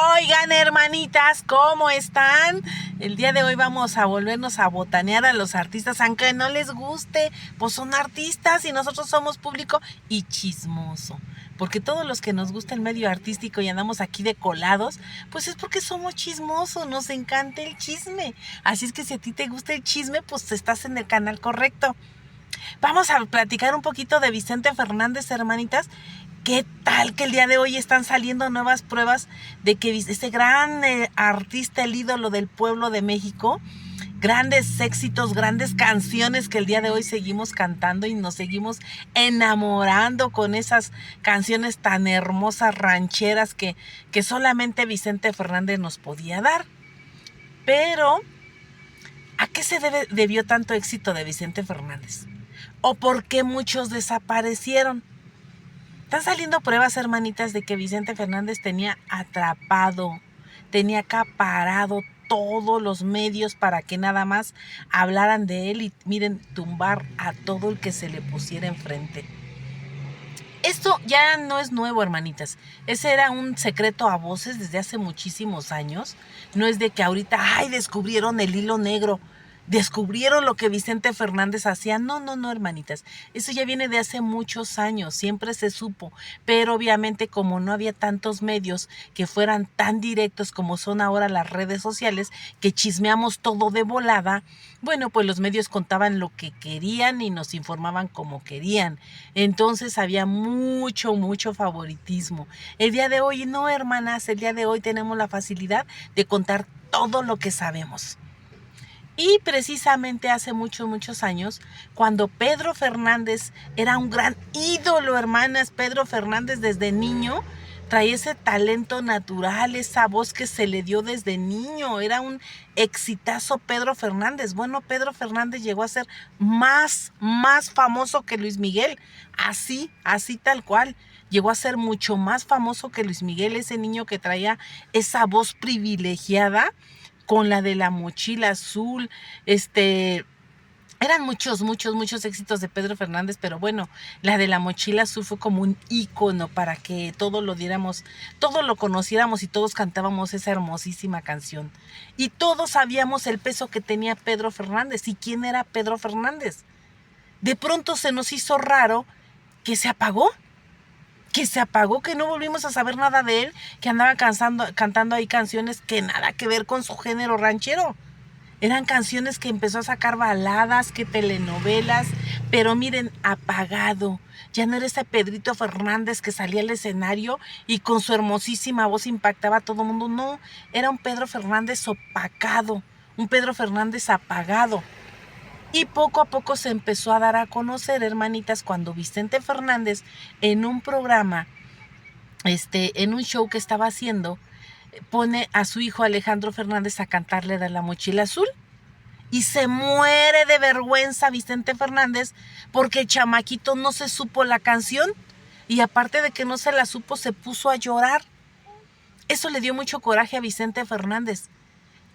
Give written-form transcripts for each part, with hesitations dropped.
Oigan, hermanitas, ¿cómo están? El día de hoy vamos a volvernos a botanear a los artistas, aunque no les guste, pues son artistas y nosotros somos público y chismoso. Porque todos los que nos gusta el medio artístico y andamos aquí de colados, pues es porque somos chismosos, nos encanta el chisme. Así es que si a ti te gusta el chisme, pues estás en el canal correcto. Vamos a platicar un poquito de Vicente Fernández, hermanitas. ¿Qué tal que el día de hoy están saliendo nuevas pruebas de que este gran artista, el ídolo del pueblo de México, grandes éxitos, grandes canciones que el día de hoy seguimos cantando y nos seguimos enamorando con esas canciones tan hermosas, rancheras que solamente Vicente Fernández nos podía dar? Pero, ¿a qué se debió tanto éxito de Vicente Fernández? ¿O por qué muchos desaparecieron? Están saliendo pruebas, hermanitas, de que Vicente Fernández tenía atrapado, tenía acaparado todos los medios para que nada más hablaran de él y miren, tumbar a todo el que se le pusiera enfrente. Esto ya no es nuevo, hermanitas. Ese era un secreto a voces desde hace muchísimos años. No es de que ahorita, descubrieron el hilo negro. Descubrieron lo que Vicente Fernández hacía. No, hermanitas. Eso ya viene de hace muchos años. Siempre se supo. Pero obviamente como no había tantos medios que fueran tan directos como son ahora las redes sociales, que chismeamos todo de volada, bueno, pues los medios contaban lo que querían y nos informaban como querían. Entonces había mucho favoritismo. El día de hoy no, hermanas. El día de hoy tenemos la facilidad de contar todo lo que sabemos. Y precisamente hace muchos años, cuando Pedro Fernández era un gran ídolo, hermanas, Pedro Fernández desde niño traía ese talento natural, esa voz que se le dio desde niño. Era un exitazo Pedro Fernández. Bueno, Pedro Fernández llegó a ser más famoso que Luis Miguel. Así tal cual. Llegó a ser mucho más famoso que Luis Miguel, ese niño que traía esa voz privilegiada con la de La Mochila Azul. Eran muchos éxitos de Pedro Fernández, pero bueno, la de La Mochila Azul fue como un ícono para que todos lo diéramos, todos lo conociéramos y todos cantábamos esa hermosísima canción. Y todos sabíamos el peso que tenía Pedro Fernández y quién era Pedro Fernández. De pronto se nos hizo raro que se apagó, que no volvimos a saber nada de él, que andaba cantando ahí canciones que nada que ver con su género ranchero. Eran canciones que empezó a sacar baladas, que telenovelas, pero miren, apagado. Ya no era ese Pedrito Fernández que salía al escenario y con su hermosísima voz impactaba a todo el mundo. No, era un Pedro Fernández opacado, un Pedro Fernández apagado. Y poco a poco se empezó a dar a conocer, hermanitas, cuando Vicente Fernández en un programa, en un show que estaba haciendo, pone a su hijo Alejandro Fernández a cantarle de La Mochila Azul. Y se muere de vergüenza Vicente Fernández porque el chamaquito no se supo la canción. Y aparte de que no se la supo, se puso a llorar. Eso le dio mucho coraje a Vicente Fernández.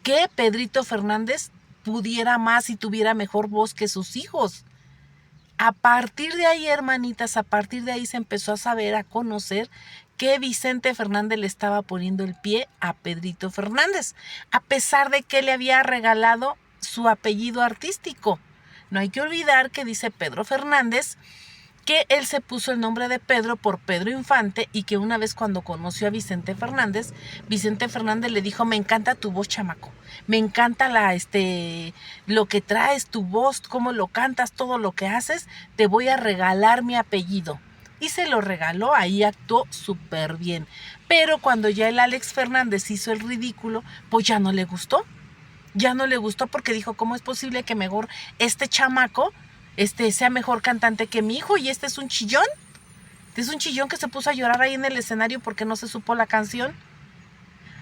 Que Pedrito Fernández pudiera más y tuviera mejor voz que sus hijos. A partir de ahí, hermanitas, a partir de ahí se empezó a saber, a conocer que Vicente Fernández le estaba poniendo el pie a Pedrito Fernández, a pesar de que le había regalado su apellido artístico. No hay que olvidar que dice Pedro Fernández que él se puso el nombre de Pedro por Pedro Infante y que una vez cuando conoció a Vicente Fernández le dijo: me encanta tu voz, chamaco, me encanta lo que traes, tu voz, cómo lo cantas, todo lo que haces, te voy a regalar mi apellido. Y se lo regaló, ahí actuó súper bien. Pero cuando ya el Alex Fernández hizo el ridículo, pues ya no le gustó. Ya no le gustó porque dijo: ¿cómo es posible que mejor este chamaco sea mejor cantante que mi hijo? Y este es un chillón. Es un chillón que se puso a llorar ahí en el escenario porque no se supo la canción.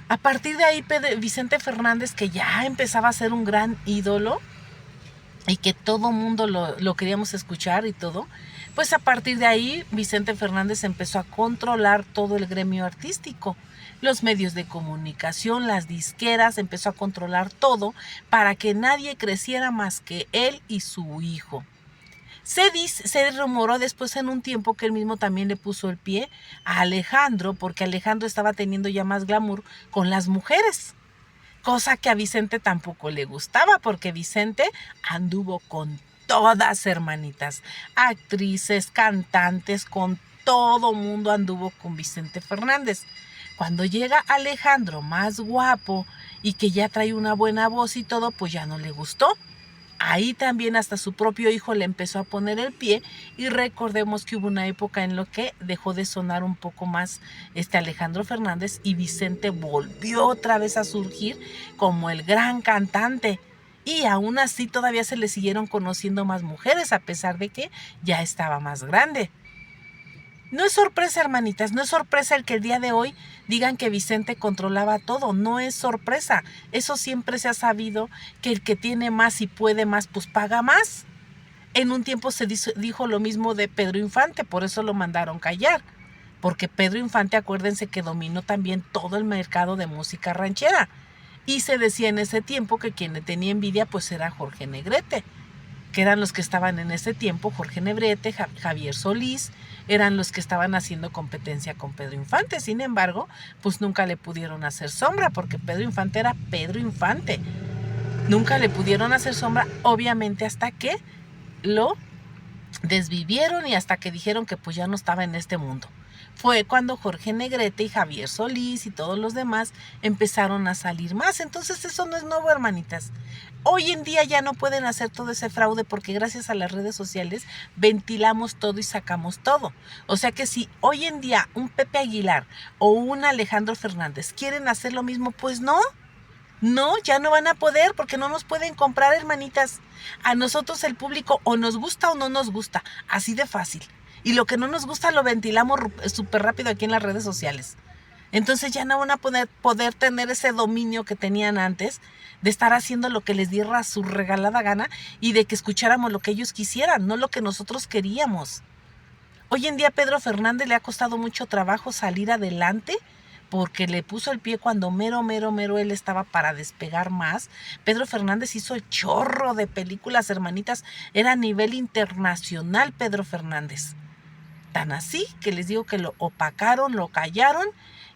A partir de ahí, Vicente Fernández, que ya empezaba a ser un gran ídolo y que todo mundo lo queríamos escuchar y todo, pues a partir de ahí Vicente Fernández empezó a controlar todo el gremio artístico, los medios de comunicación, las disqueras, empezó a controlar todo para que nadie creciera más que él y su hijo. Se rumoró después en un tiempo que él mismo también le puso el pie a Alejandro, porque Alejandro estaba teniendo ya más glamour con las mujeres, cosa que a Vicente tampoco le gustaba, porque Vicente anduvo con todas, hermanitas, actrices, cantantes, con todo mundo anduvo con Vicente Fernández. Cuando llega Alejandro más guapo y que ya trae una buena voz y todo, pues ya no le gustó. Ahí también hasta su propio hijo le empezó a poner el pie, y recordemos que hubo una época en la que dejó de sonar un poco más Alejandro Fernández, y Vicente volvió otra vez a surgir como el gran cantante. Y aún así todavía se le siguieron conociendo más mujeres, a pesar de que ya estaba más grande. No es sorpresa, hermanitas, no es sorpresa el que el día de hoy digan que Vicente controlaba todo, no es sorpresa. Eso siempre se ha sabido, que el que tiene más y puede más, pues paga más. En un tiempo se dijo lo mismo de Pedro Infante, por eso lo mandaron callar. Porque Pedro Infante, acuérdense que dominó también todo el mercado de música ranchera. Y se decía en ese tiempo que quien le tenía envidia pues era Jorge Negrete, que eran los que estaban en ese tiempo, Jorge Negrete, Javier Solís, eran los que estaban haciendo competencia con Pedro Infante. Sin embargo, pues nunca le pudieron hacer sombra, porque Pedro Infante era Pedro Infante. Nunca le pudieron hacer sombra, obviamente, hasta que lo desvivieron y hasta que dijeron que pues ya no estaba en este mundo. Fue cuando Jorge Negrete y Javier Solís y todos los demás empezaron a salir más. Entonces eso no es nuevo, hermanitas. Hoy en día ya no pueden hacer todo ese fraude, porque gracias a las redes sociales ventilamos todo y sacamos todo. O sea que si hoy en día un Pepe Aguilar o un Alejandro Fernández quieren hacer lo mismo, pues no, ya no van a poder, porque no nos pueden comprar, hermanitas. A nosotros el público o nos gusta o no nos gusta, así de fácil. Y lo que no nos gusta lo ventilamos súper rápido aquí en las redes sociales. Entonces ya no van a poder tener ese dominio que tenían antes, de estar haciendo lo que les diera su regalada gana y de que escucháramos lo que ellos quisieran, no lo que nosotros queríamos. Hoy en día a Pedro Fernández le ha costado mucho trabajo salir adelante, porque le puso el pie cuando mero él estaba para despegar más. Pedro Fernández hizo el chorro de películas, hermanitas, era a nivel internacional Pedro Fernández. Tan así que les digo que lo opacaron, lo callaron,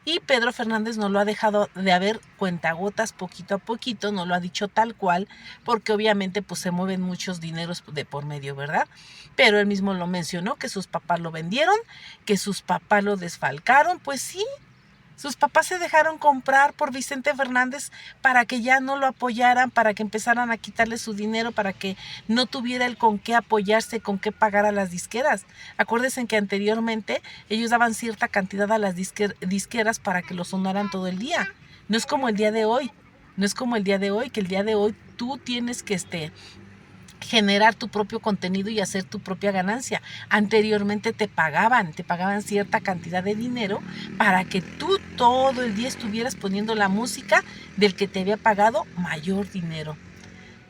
y Pedro Fernández no lo ha dejado de haber cuentagotas, poquito a poquito, no lo ha dicho tal cual, porque obviamente pues se mueven muchos dineros de por medio, ¿verdad? Pero él mismo lo mencionó, que sus papás lo vendieron, que sus papás lo desfalcaron. Pues sí, sus papás se dejaron comprar por Vicente Fernández para que ya no lo apoyaran, para que empezaran a quitarle su dinero, para que no tuviera él con qué apoyarse, con qué pagar a las disqueras. Acuérdense que anteriormente ellos daban cierta cantidad a las disqueras para que lo sonaran todo el día. No es como el día de hoy, que el día de hoy tú tienes que generar tu propio contenido y hacer tu propia ganancia. Anteriormente te pagaban cierta cantidad de dinero para que tú todo el día estuvieras poniendo la música del que te había pagado mayor dinero.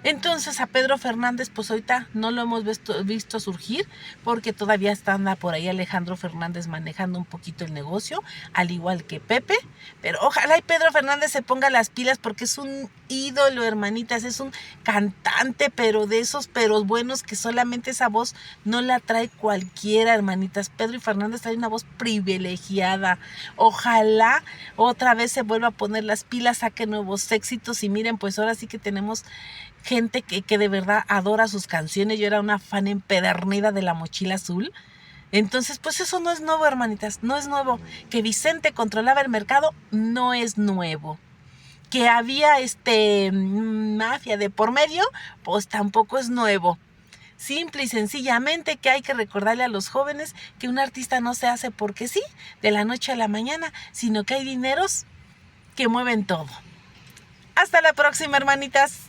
Entonces a Pedro Fernández pues ahorita no lo hemos visto surgir, porque todavía anda por ahí Alejandro Fernández manejando un poquito el negocio, al igual que Pepe. Pero ojalá y Pedro Fernández se ponga las pilas, porque es un ídolo, hermanitas, es un cantante, pero de esos peros buenos, que solamente esa voz no la trae cualquiera, hermanitas. Pedro Fernández trae una voz privilegiada. Ojalá otra vez se vuelva a poner las pilas, saque nuevos éxitos, y miren, pues ahora sí que tenemos gente que de verdad adora sus canciones. Yo era una fan empedernida de La Mochila Azul. Entonces, pues eso no es nuevo, hermanitas, no es nuevo. Que Vicente controlaba el mercado no es nuevo. Que había mafia de por medio, pues tampoco es nuevo. Simple y sencillamente que hay que recordarle a los jóvenes que un artista no se hace porque sí, de la noche a la mañana, sino que hay dineros que mueven todo. Hasta la próxima, hermanitas.